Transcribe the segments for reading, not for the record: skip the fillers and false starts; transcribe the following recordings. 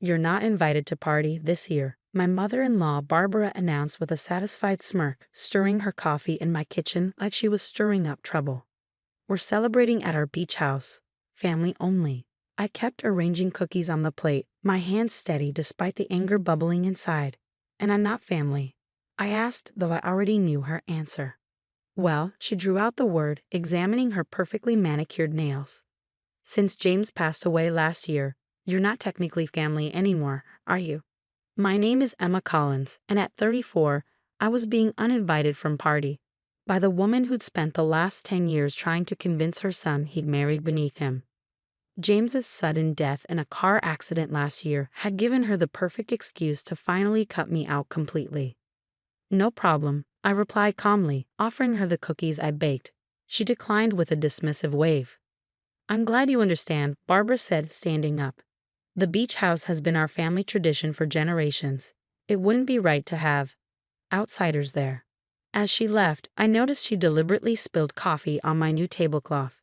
"You're not invited to party this year," my mother-in-law Barbara announced with a satisfied smirk, stirring her coffee in my kitchen like she was stirring up trouble. "We're celebrating at our beach house. Family only." I kept arranging cookies on the plate, my hands steady despite the anger bubbling inside. "And I'm not family?" I asked, though I already knew her answer. "Well," she drew out the word, examining her perfectly manicured nails. "Since James passed away last year, you're not technically family anymore, are you?" My name is Emma Collins, and at 34, I was being uninvited from party by the woman who'd spent the last 10 years trying to convince her son he'd married beneath him. James's sudden death in a car accident last year had given her the perfect excuse to finally cut me out completely. "No problem," I replied calmly, offering her the cookies I baked. She declined with a dismissive wave. "I'm glad you understand," Barbara said, standing up. "The beach house has been our family tradition for generations. It wouldn't be right to have outsiders there." As she left, I noticed she deliberately spilled coffee on my new tablecloth.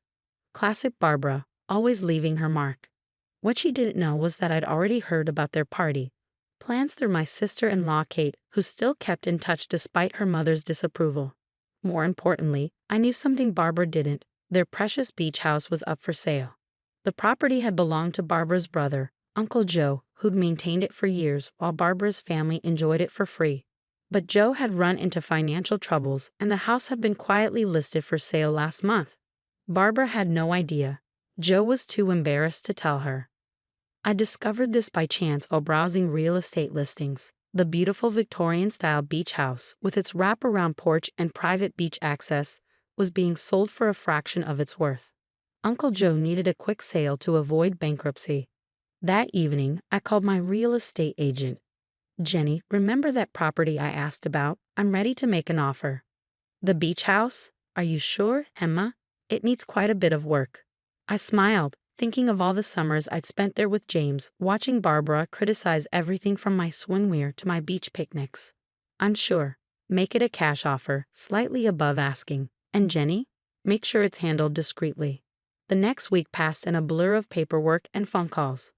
Classic Barbara, always leaving her mark. What she didn't know was that I'd already heard about their party plans through my sister-in-law Kate, who still kept in touch despite her mother's disapproval. More importantly, I knew something Barbara didn't. Their precious beach house was up for sale. The property had belonged to Barbara's brother, Uncle Joe, who'd maintained it for years while Barbara's family enjoyed it for free. But Joe had run into financial troubles, and the house had been quietly listed for sale last month. Barbara had no idea. Joe was too embarrassed to tell her. I discovered this by chance while browsing real estate listings. The beautiful Victorian-style beach house, with its wraparound porch and private beach access, was being sold for a fraction of its worth. Uncle Joe needed a quick sale to avoid bankruptcy. That evening, I called my real estate agent. "Jenny, remember that property I asked about? I'm ready to make an offer." "The beach house? Are you sure, Emma? It needs quite a bit of work." I smiled, thinking of all the summers I'd spent there with James, watching Barbara criticize everything from my swimwear to my beach picnics. "I'm sure. Make it a cash offer, slightly above asking. And Jenny? Make sure it's handled discreetly." The next week passed in a blur of paperwork and phone calls.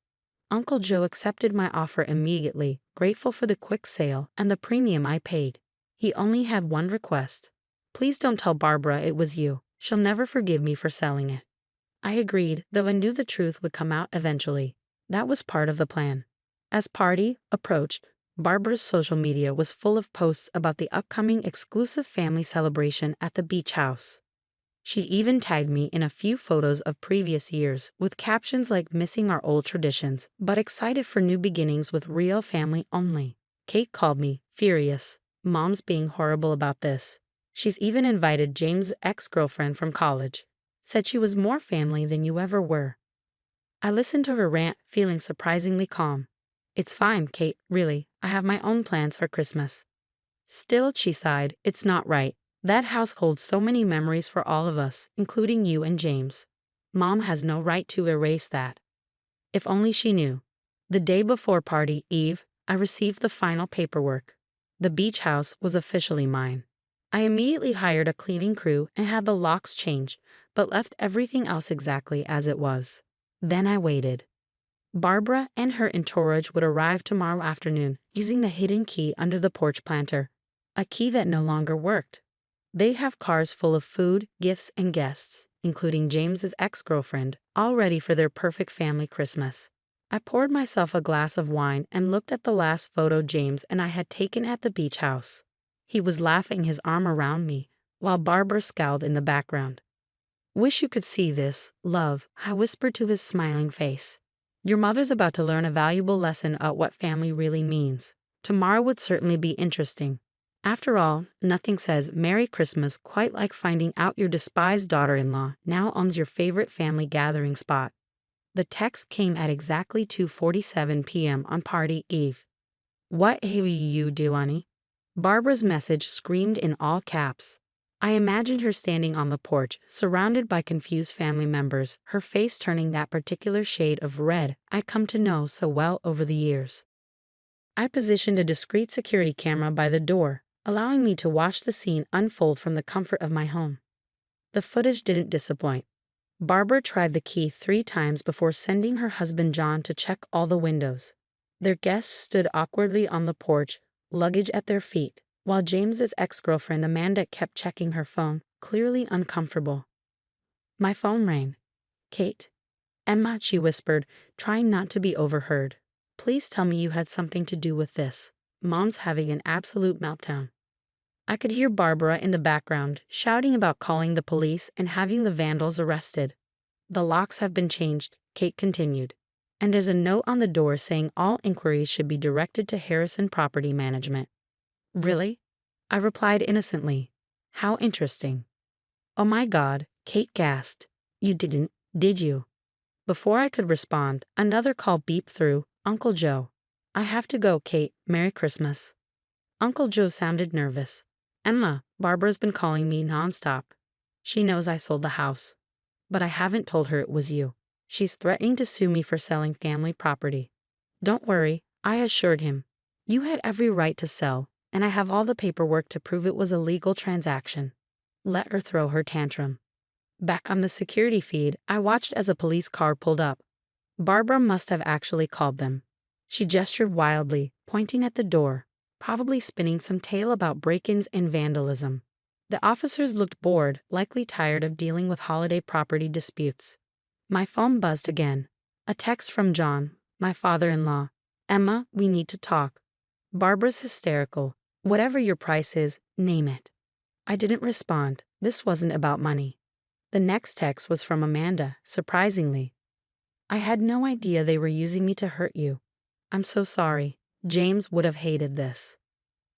Uncle Joe accepted my offer immediately, grateful for the quick sale and the premium I paid. He only had one request. "Please don't tell Barbara it was you. She'll never forgive me for selling it." I agreed, though I knew the truth would come out eventually. That was part of the plan. As party approached, Barbara's social media was full of posts about the upcoming exclusive family celebration at the beach house. She even tagged me in a few photos of previous years, with captions like "missing our old traditions, but excited for new beginnings with real family only." Kate called me, furious. "Mom's being horrible about this. She's even invited James' ex-girlfriend from college. Said she was more family than you ever were." I listened to her rant, feeling surprisingly calm. "It's fine, Kate, really. I have my own plans for Christmas." "Still," she sighed, "it's not right. That house holds so many memories for all of us, including you and James. Mom has no right to erase that." If only she knew. The day before party eve, I received the final paperwork. The beach house was officially mine. I immediately hired a cleaning crew and had the locks changed, but left everything else exactly as it was. Then I waited. Barbara and her entourage would arrive tomorrow afternoon, using the hidden key under the porch planter, a key that no longer worked. They have cars full of food, gifts, and guests, including James's ex-girlfriend, all ready for their perfect family Christmas. I poured myself a glass of wine and looked at the last photo James and I had taken at the beach house. He was laughing, his arm around me, while Barbara scowled in the background. "Wish you could see this, love," I whispered to his smiling face. "Your mother's about to learn a valuable lesson about what family really means. Tomorrow would certainly be interesting. After all, nothing says Merry Christmas quite like finding out your despised daughter-in-law now owns your favorite family gathering spot." The text came at exactly 2:47 p.m. on party eve. "What have you do, honey?" Barbara's message screamed in all caps. I imagined her standing on the porch, surrounded by confused family members, her face turning that particular shade of red I'd come to know so well over the years. I positioned a discreet security camera by the door, allowing me to watch the scene unfold from the comfort of my home. The footage didn't disappoint. Barbara tried the key 3 times before sending her husband John to check all the windows. Their guests stood awkwardly on the porch, luggage at their feet, while James's ex-girlfriend Amanda kept checking her phone, clearly uncomfortable. My phone rang. "Kate." "Emma," she whispered, trying not to be overheard. "Please tell me you had something to do with this. Mom's having an absolute meltdown." I could hear Barbara in the background, shouting about calling the police and having the vandals arrested. "The locks have been changed," Kate continued. "And there's a note on the door saying all inquiries should be directed to Harrison Property Management." "Really?" I replied innocently. "How interesting." "Oh my God," Kate gasped. "You didn't, did you?" Before I could respond, another call beeped through. "Uncle Joe." "I have to go, Kate. Merry Christmas." Uncle Joe sounded nervous. "Emma, Barbara's been calling me nonstop. She knows I sold the house. But I haven't told her it was you. She's threatening to sue me for selling family property." "Don't worry," I assured him. "You had every right to sell, and I have all the paperwork to prove it was a legal transaction." Let her throw her tantrum. Back on the security feed, I watched as a police car pulled up. Barbara must have actually called them. She gestured wildly, pointing at the door, probably spinning some tale about break-ins and vandalism. The officers looked bored, likely tired of dealing with holiday property disputes. My phone buzzed again. A text from John, my father-in-law. "Emma, we need to talk." Barbara's hysterical. "Whatever your price is, name it." I didn't respond. This wasn't about money. The next text was from Amanda, surprisingly. "I had no idea they were using me to hurt you. I'm so sorry. James would have hated this."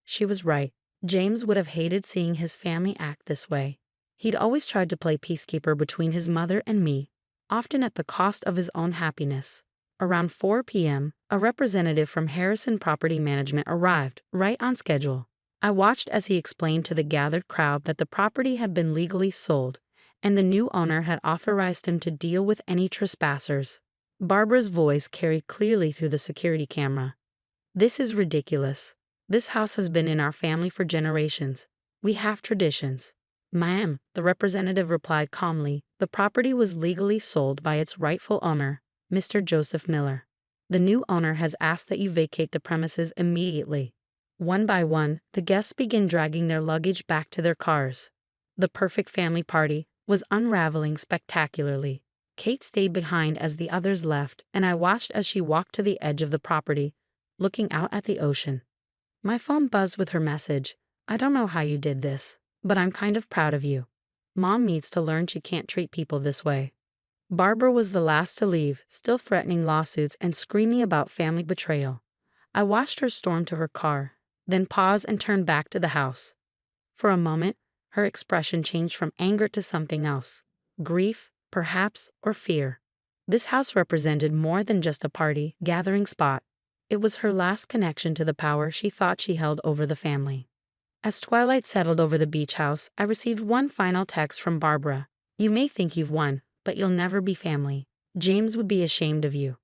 She was right. James would have hated seeing his family act this way. He'd always tried to play peacekeeper between his mother and me, often at the cost of his own happiness. Around 4 p.m., a representative from Harrison Property Management arrived, right on schedule. I watched as he explained to the gathered crowd that the property had been legally sold, and the new owner had authorized him to deal with any trespassers. Barbara's voice carried clearly through the security camera. "This is ridiculous. This house has been in our family for generations. We have traditions." "Ma'am," the representative replied calmly, "the property was legally sold by its rightful owner, Mr. Joseph Miller. The new owner has asked that you vacate the premises immediately." One by one, the guests began dragging their luggage back to their cars. The perfect family party was unraveling spectacularly. Kate stayed behind as the others left, and I watched as she walked to the edge of the property, looking out at the ocean. My phone buzzed with her message. "I don't know how you did this, but I'm kind of proud of you. Mom needs to learn she can't treat people this way." Barbara was the last to leave, still threatening lawsuits and screaming about family betrayal. I watched her storm to her car, then pause and turn back to the house. For a moment, her expression changed from anger to something else. Grief, perhaps, or fear. This house represented more than just a party gathering spot. It was her last connection to the power she thought she held over the family. As twilight settled over the beach house, I received one final text from Barbara. "You may think you've won, but you'll never be family. James would be ashamed of you."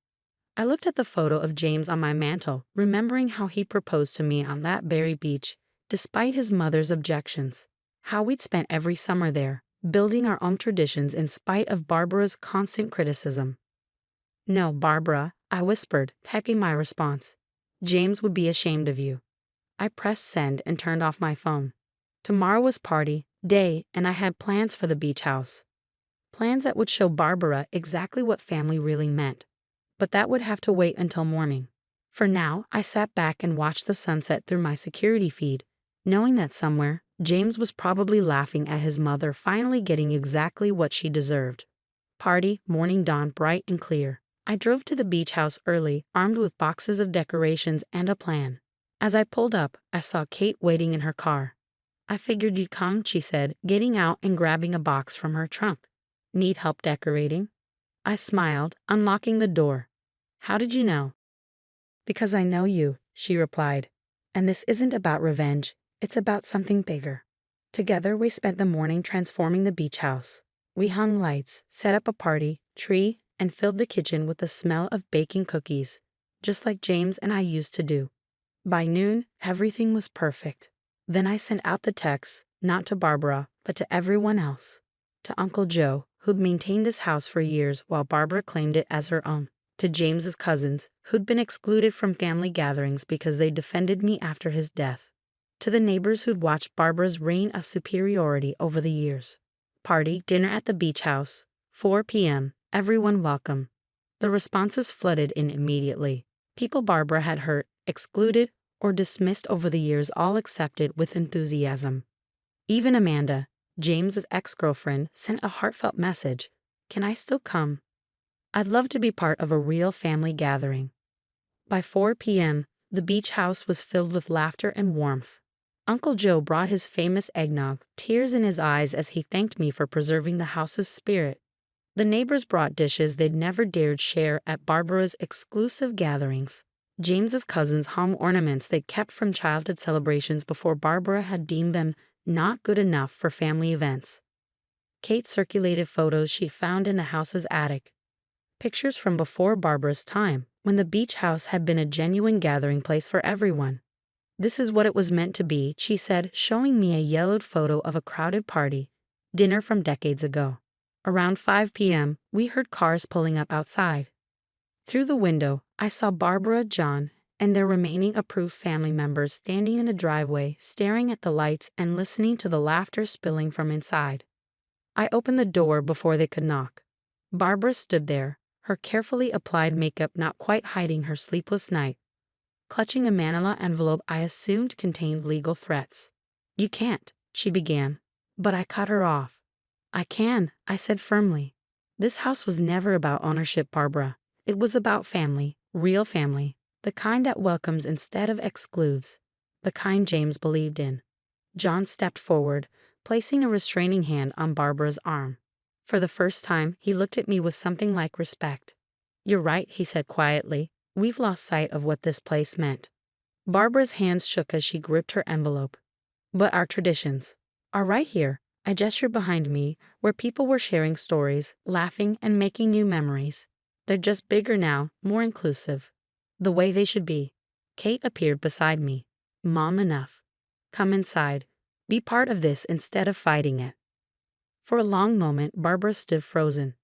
I looked at the photo of James on my mantle, remembering how he proposed to me on that very beach, despite his mother's objections. How we'd spent every summer there, building our own traditions in spite of Barbara's constant criticism. "No, Barbara," I whispered, pecking my response. "James would be ashamed of you." I pressed send and turned off my phone. Tomorrow was party day, and I had plans for the beach house. Plans that would show Barbara exactly what family really meant. But that would have to wait until morning. For now, I sat back and watched the sunset through my security feed, knowing that somewhere, James was probably laughing at his mother finally getting exactly what she deserved. Party, morning dawned bright and clear. I drove to the beach house early, armed with boxes of decorations and a plan. As I pulled up, I saw Kate waiting in her car. "I figured you'd come," she said, getting out and grabbing a box from her trunk. "Need help decorating?" I smiled, unlocking the door. "How did you know?" "Because I know you," she replied. "And this isn't about revenge, it's about something bigger." Together we spent the morning transforming the beach house. We hung lights, set up a party, tree, and filled the kitchen with the smell of baking cookies, just like James and I used to do. By noon, everything was perfect. Then I sent out the text, not to Barbara, but to everyone else. To Uncle Joe, who'd maintained this house for years while Barbara claimed it as her own. to James's cousins, who'd been excluded from family gatherings because they defended me after his death, to the neighbors who'd watched Barbara's reign of superiority over the years. Party, dinner at the beach house, 4 p.m., everyone welcome. The responses flooded in immediately. People Barbara had hurt, excluded, or dismissed over the years all accepted with enthusiasm. Even Amanda, James's ex-girlfriend, sent a heartfelt message. Can I still come? I'd love to be part of a real family gathering. By 4 p.m., the beach house was filled with laughter and warmth. Uncle Joe brought his famous eggnog, tears in his eyes as he thanked me for preserving the house's spirit. The neighbors brought dishes they'd never dared share at Barbara's exclusive gatherings. James's cousins hung ornaments they'd kept from childhood celebrations before Barbara had deemed them not good enough for family events. Kate circulated photos she found in the house's attic. Pictures from before Barbara's time, when the beach house had been a genuine gathering place for everyone. This is what it was meant to be, she said, showing me a yellowed photo of a crowded party, dinner from decades ago. Around 5 p.m., we heard cars pulling up outside. Through the window, I saw Barbara, John, and their remaining approved family members standing in the driveway, staring at the lights and listening to the laughter spilling from inside. I opened the door before they could knock. Barbara stood there, her carefully applied makeup not quite hiding her sleepless night, clutching a manila envelope I assumed contained legal threats. You can't, she began, but I cut her off. I can, I said firmly. This house was never about ownership, Barbara. It was about family, real family, the kind that welcomes instead of excludes, the kind James believed in. John stepped forward, placing a restraining hand on Barbara's arm. For the first time, he looked at me with something like respect. You're right, he said quietly. We've lost sight of what this place meant. Barbara's hands shook as she gripped her envelope. But our traditions are right here. I gestured behind me, where people were sharing stories, laughing, and making new memories. They're just bigger now, more inclusive. The way they should be. Kate appeared beside me. Mom, enough. Come inside. Be part of this instead of fighting it. For a long moment, Barbara stood frozen.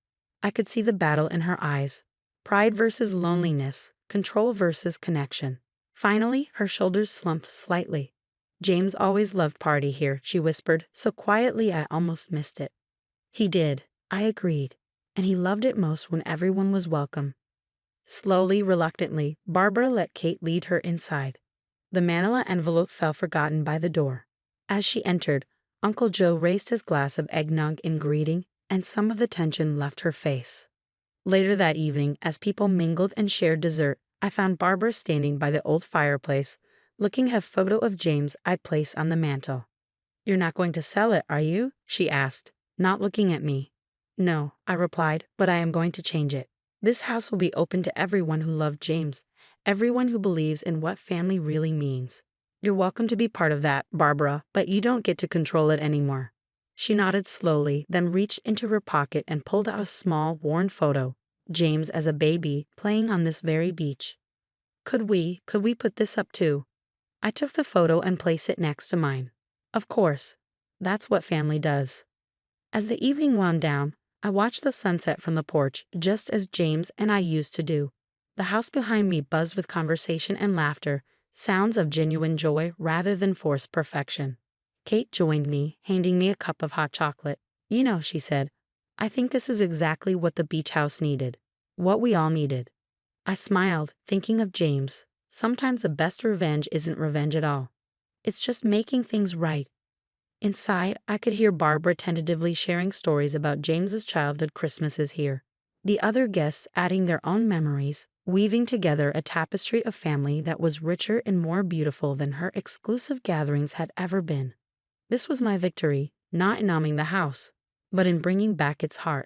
I could see the battle in her eyes. Pride versus loneliness, control versus connection. Finally, her shoulders slumped slightly. James always loved party here, she whispered, so quietly I almost missed it. He did, I agreed, and he loved it most when everyone was welcome. Slowly, reluctantly, Barbara let Kate lead her inside. The manila envelope fell forgotten by the door. As she entered, Uncle Joe raised his glass of eggnog in greeting, and some of the tension left her face. Later that evening, as people mingled and shared dessert, I found Barbara standing by the old fireplace, looking at a photo of James I'd placed on the mantel. You're not going to sell it, are you? She asked, not looking at me. No, I replied, but I am going to change it. This house will be open to everyone who loved James, everyone who believes in what family really means. You're welcome to be part of that, Barbara, but you don't get to control it anymore. She nodded slowly, then reached into her pocket and pulled out a small, worn photo, James as a baby, playing on this very beach. Could we put this up too? I took the photo and placed it next to mine. Of course. That's what family does. As the evening wound down, I watched the sunset from the porch, just as James and I used to do. The house behind me buzzed with conversation and laughter, sounds of genuine joy rather than forced perfection. Kate joined me, handing me a cup of hot chocolate. You know, she said, I think this is exactly what the beach house needed. What we all needed. I smiled, thinking of James. Sometimes the best revenge isn't revenge at all. It's just making things right. Inside, I could hear Barbara tentatively sharing stories about James's childhood Christmases here. The other guests adding their own memories, weaving together a tapestry of family that was richer and more beautiful than her exclusive gatherings had ever been. This was my victory, not in numbing the house, but in bringing back its heart.